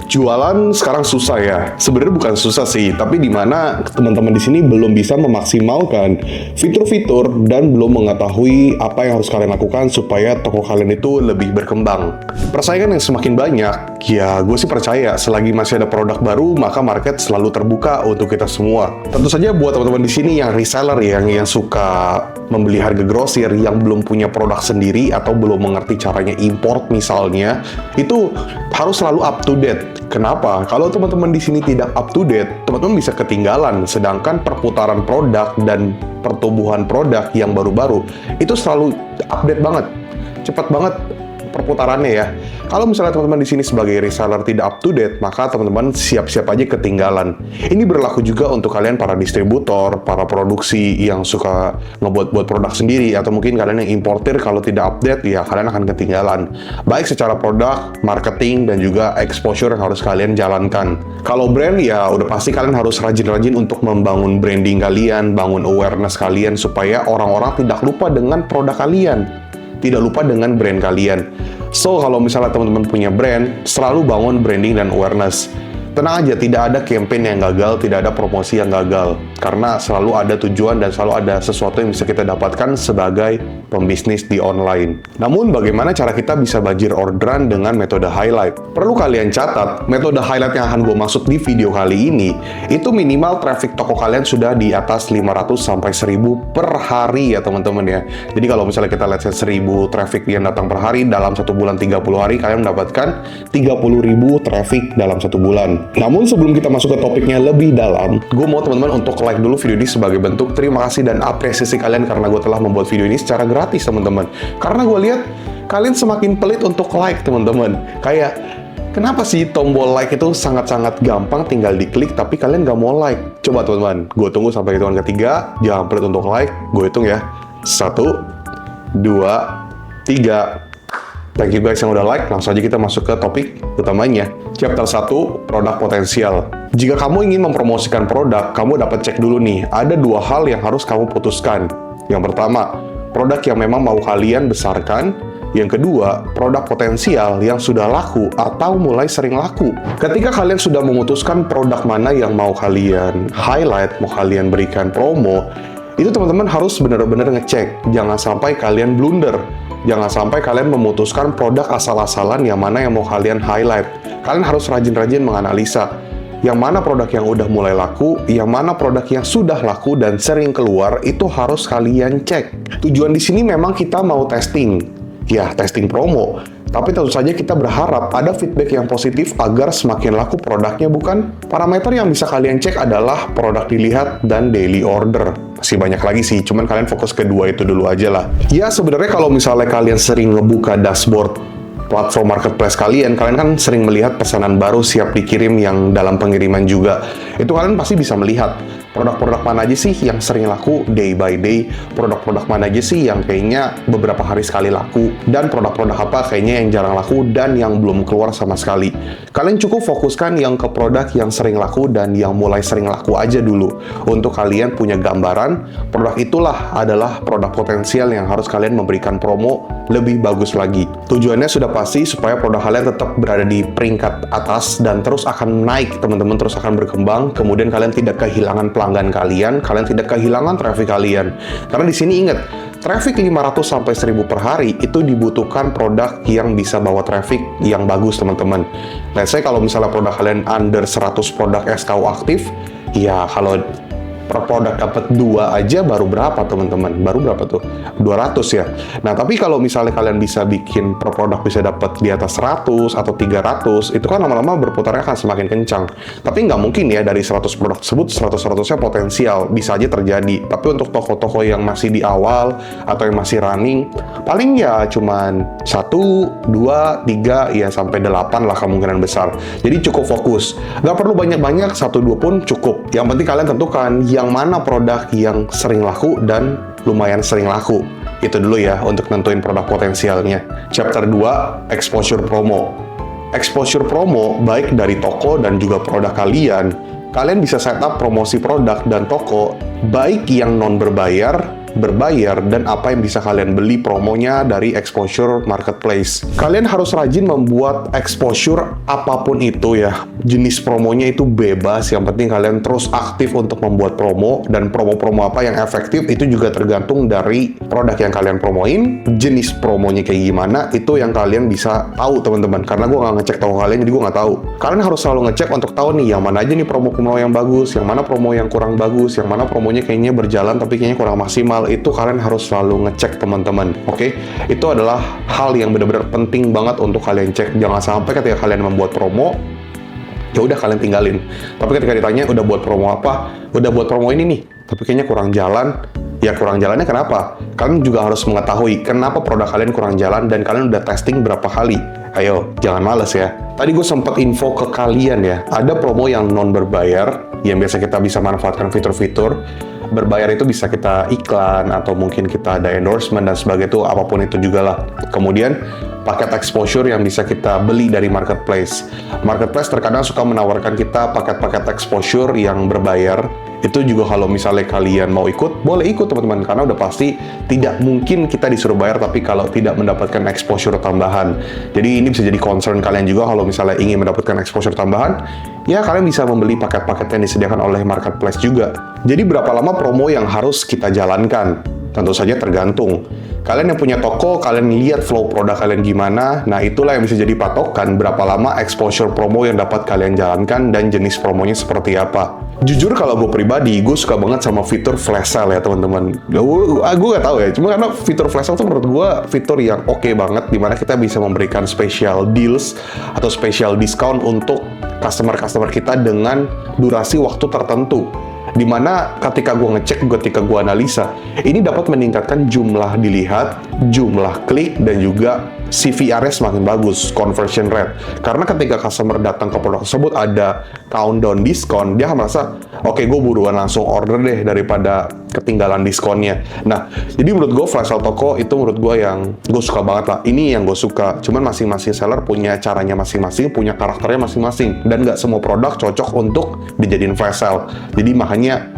Jualan sekarang susah ya. Sebenarnya bukan susah sih, tapi di mana teman-teman di sini belum bisa memaksimalkan fitur-fitur dan belum mengetahui apa yang harus kalian lakukan supaya toko kalian itu lebih berkembang. Persaingan yang semakin banyak, ya gue sih percaya selagi masih ada produk baru, maka market selalu terbuka untuk kita semua. Tentu saja buat teman-teman di sini yang reseller yang suka membeli harga grosir, yang belum punya produk sendiri atau belum mengerti caranya import misalnya, itu harus selalu up to date. Kenapa? Kalau teman-teman di sini tidak up to date, teman-teman bisa ketinggalan. Sedangkan perputaran produk dan pertumbuhan produk yang baru-baru itu selalu update banget, cepat banget perputarannya ya. Kalau misalnya teman-teman di sini sebagai reseller tidak up to date, maka teman-teman siap-siap aja ketinggalan. Ini berlaku juga untuk kalian para distributor, para produksi yang suka ngebuat produk sendiri, atau mungkin kalian yang importer, kalau tidak update ya kalian akan ketinggalan. Baik secara produk, marketing, dan juga exposure yang harus kalian jalankan. Kalau brand ya udah pasti kalian harus rajin-rajin untuk membangun branding kalian, bangun awareness kalian supaya orang-orang tidak lupa dengan produk kalian, tidak lupa dengan brand kalian. So, kalau misalnya teman-teman punya brand, selalu bangun branding dan awareness. Tenang aja, tidak ada campaign yang gagal, tidak ada promosi yang gagal. Karena selalu ada tujuan dan selalu ada sesuatu yang bisa kita dapatkan sebagai pembisnis di online. Namun, bagaimana cara kita bisa bajir orderan dengan metode highlight? Perlu kalian catat, metode highlight yang akan gue maksud di video kali ini, itu minimal traffic toko kalian sudah di atas 500 sampai 1000 per hari ya teman-teman ya. Jadi kalau misalnya kita lihat 1000 traffic yang datang per hari, dalam 1 bulan 30 hari, kalian mendapatkan 30.000 traffic dalam 1 bulan. Namun sebelum kita masuk ke topiknya lebih dalam, gue mau teman-teman untuk like dulu video ini sebagai bentuk terima kasih dan apresiasi kalian karena gue telah membuat video ini secara gratis teman-teman. Karena gue lihat kalian semakin pelit untuk like teman-teman. Kayak kenapa sih tombol like itu sangat-sangat gampang tinggal diklik tapi kalian gak mau like? Coba teman-teman, gue tunggu sampai hitungan ketiga, jangan pelit untuk like, gue hitung ya. 1, 2, 3. Thank you guys yang udah like, langsung aja kita masuk ke topik utamanya. Chapter 1, produk potensial. Jika kamu ingin mempromosikan produk, kamu dapat cek dulu nih, ada 2 hal yang harus kamu putuskan. Yang pertama, produk yang memang mau kalian besarkan. Yang kedua, produk potensial yang sudah laku atau mulai sering laku. Ketika kalian sudah memutuskan produk mana yang mau kalian highlight, mau kalian berikan promo, itu teman-teman harus benar-benar ngecek. Jangan sampai kalian blunder. Jangan sampai kalian memutuskan produk asal-asalan yang mana yang mau kalian highlight. Kalian harus rajin-rajin menganalisa yang mana produk yang udah mulai laku, yang mana produk yang sudah laku dan sering keluar, itu harus kalian cek. Tujuan di sini memang kita mau testing. Ya, testing promo. Tapi tentu saja kita berharap ada feedback yang positif agar semakin laku produknya, bukan? Parameter yang bisa kalian cek adalah produk dilihat dan daily order. Masih banyak lagi sih, cuman kalian fokus ke 2 itu dulu aja lah. Ya, sebenarnya kalau misalnya kalian sering ngebuka dashboard platform marketplace kalian kan sering melihat pesanan baru siap dikirim yang dalam pengiriman juga. Itu kalian pasti bisa melihat produk-produk mana aja sih yang sering laku day by day, produk-produk mana aja sih yang kayaknya beberapa hari sekali laku, dan produk-produk apa kayaknya yang jarang laku dan yang belum keluar sama sekali. Kalian cukup fokuskan yang ke produk yang sering laku dan yang mulai sering laku aja dulu, untuk kalian punya gambaran produk itulah adalah produk potensial yang harus kalian memberikan promo lebih bagus lagi. Tujuannya sudah pasti supaya produk kalian tetap berada di peringkat atas dan terus akan naik teman-teman, terus akan berkembang. Kemudian kalian tidak kehilangan pelanggan kalian tidak kehilangan traffic kalian. Karena di sini ingat, traffic 500 sampai 1000 per hari itu dibutuhkan produk yang bisa bawa traffic yang bagus teman-teman. Let's say kalau misalnya produk kalian under 100 produk SKU aktif, ya kalau per produk dapat 2 aja baru berapa teman-teman? Baru berapa tuh? 200 ya. Nah, tapi kalau misalnya kalian bisa bikin per produk bisa dapat di atas 100 atau 300, itu kan lama-lama berputarnya akan semakin kencang. Tapi nggak mungkin ya dari 100 produk tersebut 100-100-nya potensial, bisa aja terjadi. Tapi untuk toko-toko yang masih di awal atau yang masih running, paling ya cuman 1, 2, 3, ya sampai 8 lah kemungkinan besar. Jadi cukup fokus. Nggak perlu banyak-banyak, 1-2 pun cukup. Yang penting kalian tentukan yang mana produk yang sering laku dan lumayan sering laku. Itu dulu ya untuk nentuin produk potensialnya. Chapter 2, exposure promo. Exposure promo baik dari toko dan juga produk kalian bisa setup promosi produk dan toko baik yang non berbayar berbayar, dan apa yang bisa kalian beli promonya dari exposure marketplace. Kalian harus rajin membuat exposure apapun itu ya. Jenis promonya itu bebas, yang penting kalian terus aktif untuk membuat promo, dan promo-promo apa yang efektif itu juga tergantung dari produk yang kalian promoin, jenis promonya kayak gimana, itu yang kalian bisa tahu teman-teman. Karena gue nggak ngecek toko kalian, jadi gue nggak tahu. Kalian harus selalu ngecek untuk tahu nih, yang mana aja nih promo-promo yang bagus, yang mana promo yang kurang bagus, yang mana promonya kayaknya berjalan tapi kayaknya kurang maksimal. Itu kalian harus selalu ngecek teman-teman. Oke? Itu adalah hal yang benar-benar penting banget untuk kalian cek. Jangan sampai ketika kalian membuat promo, ya udah kalian tinggalin. Tapi ketika ditanya udah buat promo apa, udah buat promo ini nih, tapi kayaknya kurang jalan. Ya kurang jalannya kenapa? Kalian juga harus mengetahui kenapa produk kalian kurang jalan dan kalian udah testing berapa kali. Ayo, jangan males ya. Tadi gue sempat info ke kalian ya, ada promo yang non berbayar, yang biasa kita bisa manfaatkan fitur-fitur. Berbayar itu bisa kita iklan, atau mungkin kita ada endorsement dan sebagainya, itu apapun itu juga lah. Kemudian, paket exposure yang bisa kita beli dari marketplace. Marketplace terkadang suka menawarkan kita paket-paket exposure yang berbayar. Itu juga kalau misalnya kalian mau ikut, boleh ikut teman-teman, karena udah pasti tidak mungkin kita disuruh bayar tapi kalau tidak mendapatkan exposure tambahan. Jadi ini bisa jadi concern kalian juga kalau misalnya ingin mendapatkan exposure tambahan, ya kalian bisa membeli paket-paket yang disediakan oleh marketplace juga. Jadi berapa lama promo yang harus kita jalankan? Tentu saja tergantung. Kalian yang punya toko, kalian lihat flow produk kalian gimana, nah itulah yang bisa jadi patokan berapa lama exposure promo yang dapat kalian jalankan dan jenis promonya seperti apa. Jujur kalau gue pribadi, gue suka banget sama fitur flash sale ya teman-teman. Gue gak tahu ya, cuma karena fitur flash sale tuh menurut gue fitur yang oke banget, dimana kita bisa memberikan special deals atau special discount untuk customer-customer kita dengan durasi waktu tertentu. Dimana ketika gue ngecek, ketika gue analisa, ini dapat meningkatkan jumlah dilihat, jumlah klik, dan juga CVR-nya semakin bagus, conversion rate. Karena ketika customer datang ke produk tersebut ada countdown diskon, dia akan merasa, oke, gue buruan langsung order deh daripada ketinggalan diskonnya. Nah, jadi menurut gue flash sale toko itu menurut gue yang gue suka banget lah. Ini yang gue suka. Cuman masing-masing seller punya caranya masing-masing, punya karakternya masing-masing. Dan nggak semua produk cocok untuk dijadiin flash sale. Jadi makanya,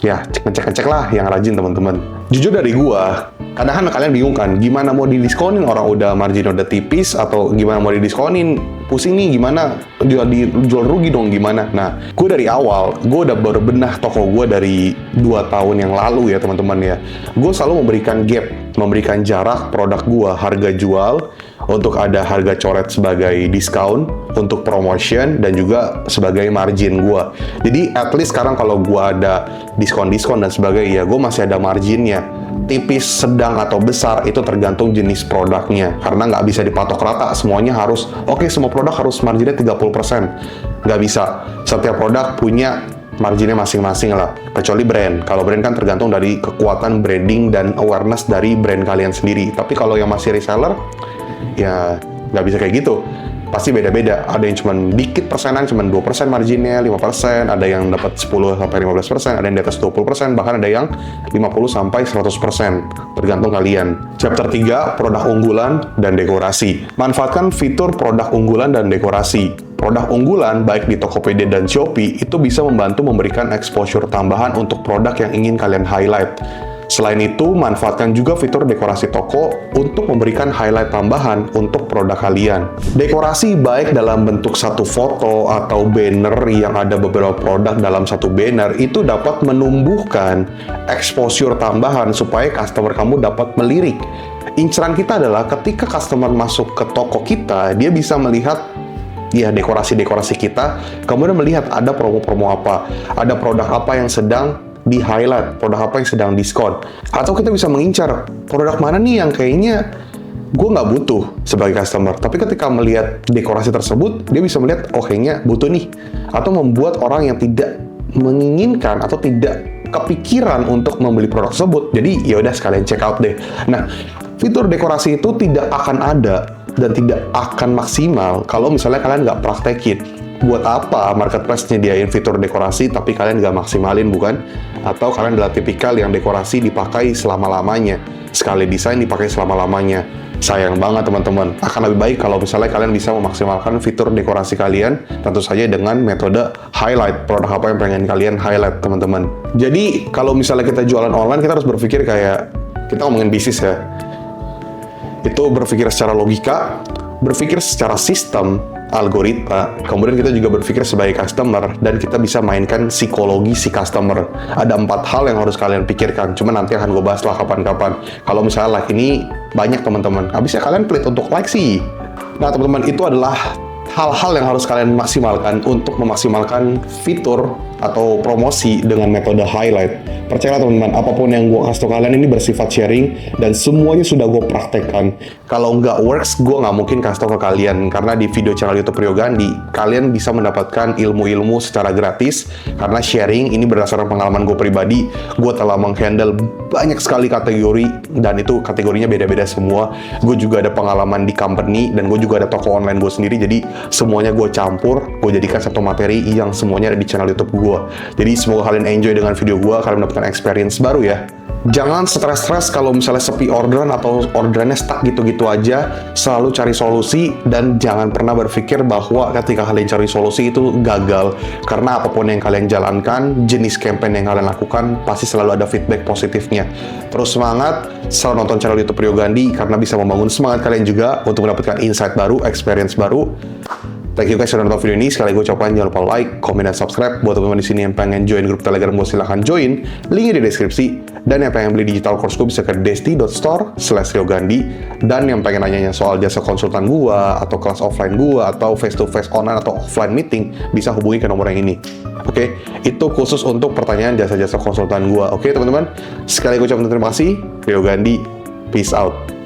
ya ngecek-ngecek lah yang rajin teman-teman. Jujur dari gua, kadang kan kalian bingung kan, gimana mau didiskonin, orang udah margin udah tipis, atau gimana mau didiskonin, pusing nih gimana, jual rugi dong gimana. Nah, gue dari awal, gue udah berbenah toko gue dari 2 tahun yang lalu ya teman-teman ya. Gue selalu memberikan gap, memberikan jarak produk gue, harga jual, untuk ada harga coret sebagai diskon, untuk promotion, dan juga sebagai margin gue. Jadi at least sekarang kalau gue ada diskon-diskon dan sebagainya, ya gue masih ada marginnya. Tipis, sedang, atau besar, itu tergantung jenis produknya. Karena nggak bisa dipatok rata, semuanya harus, oke, semua produk harus marginnya 30%. Nggak bisa. Setiap produk punya marginnya masing-masing lah. Kecuali brand. Kalau brand kan tergantung dari kekuatan branding dan awareness dari brand kalian sendiri. Tapi kalau yang masih reseller, ya nggak bisa kayak gitu. Pasti beda-beda. Ada yang cuma dikit persenan, cuma 2% marginnya, 5%, ada yang dapat 10-15%, ada yang di atas 20%, bahkan ada yang 50-100%. Tergantung kalian. Chapter 3, produk unggulan dan dekorasi. Manfaatkan fitur produk unggulan dan dekorasi. Produk unggulan, baik di Tokopedia dan Shopee, itu bisa membantu memberikan exposure tambahan untuk produk yang ingin kalian highlight. Selain itu, manfaatkan juga fitur dekorasi toko untuk memberikan highlight tambahan untuk produk kalian. Dekorasi baik dalam bentuk satu foto atau banner yang ada beberapa produk dalam satu banner, itu dapat menumbuhkan exposure tambahan supaya customer kamu dapat melirik. Inceran kita adalah ketika customer masuk ke toko kita, dia bisa melihat ya dekorasi-dekorasi kita, kemudian melihat ada promo-promo apa, ada produk apa yang sedang di-highlight, produk apa yang sedang diskon. Atau kita bisa mengincar produk mana nih yang kayaknya gue nggak butuh sebagai customer. Tapi ketika melihat dekorasi tersebut, dia bisa melihat, oh kayaknya butuh nih. Atau membuat orang yang tidak menginginkan atau tidak kepikiran untuk membeli produk tersebut. Jadi ya udah sekalian check out deh. Nah, fitur dekorasi itu tidak akan ada dan tidak akan maksimal kalau misalnya kalian nggak praktekin. Buat apa marketplace nyediain fitur dekorasi tapi kalian nggak maksimalin, bukan? Atau kalian adalah tipikal yang dekorasi dipakai selama-lamanya, sekali desain dipakai selama-lamanya. Sayang banget teman-teman. Akan lebih baik kalau misalnya kalian bisa memaksimalkan fitur dekorasi kalian, tentu saja dengan metode highlight, produk apa yang pengen kalian highlight teman-teman. Jadi kalau misalnya kita jualan online, kita harus berpikir kayak, kita ngomongin bisnis ya, itu berpikir secara logika, berpikir secara sistem, algoritma, kemudian kita juga berpikir sebagai customer, dan kita bisa mainkan psikologi si customer. Ada 4 hal yang harus kalian pikirkan, cuma nanti akan gue bahas lah kapan-kapan. Kalau misalnya like ini banyak teman-teman, habisnya kalian pelit untuk like sih. Nah teman-teman, itu adalah hal-hal yang harus kalian maksimalkan untuk memaksimalkan fitur atau promosi dengan metode highlight. Percayalah teman-teman, apapun yang gue kasih tau kalian ini bersifat sharing dan semuanya sudah gue praktekkan. Kalau nggak works, gue nggak mungkin kasih tau ke kalian, karena di video channel YouTube Rio Gandhi kalian bisa mendapatkan ilmu-ilmu secara gratis, karena sharing ini berdasarkan pengalaman gue pribadi. Gue telah menghandle banyak sekali kategori, dan itu kategorinya beda-beda semua. Gue juga ada pengalaman di company, dan gue juga ada toko online gue sendiri, jadi semuanya gue campur, gue jadikan satu materi yang semuanya ada di channel YouTube gue. Jadi semoga kalian enjoy dengan video gue, kalian mendapatkan experience baru ya. Jangan stres-stres kalau misalnya sepi orderan atau orderannya stuck gitu-gitu aja. Selalu cari solusi, dan jangan pernah berpikir bahwa ketika kalian cari solusi itu gagal. Karena apapun yang kalian jalankan, jenis campaign yang kalian lakukan, pasti selalu ada feedback positifnya. Terus semangat, selalu nonton channel YouTube Rio Gandhi, karena bisa membangun semangat kalian juga untuk mendapatkan insight baru, experience baru. Thank you guys sudah nonton video ini. Sekali gue ucapkan jangan lupa like, comment, dan subscribe. Buat teman-teman di sini yang pengen join grup Telegram gue, silahkan join. Linknya di deskripsi. Dan yang pengen beli digital course gue bisa ke desti.store/riogandhi. Dan yang pengen nanya soal jasa konsultan gue, atau kelas offline gue, atau face-to-face online atau offline meeting, bisa hubungi ke nomor yang ini. Oke, itu khusus untuk pertanyaan jasa-jasa konsultan gue. Oke teman-teman, sekali gue ucapkan terima kasih. Rio Gandhi, peace out.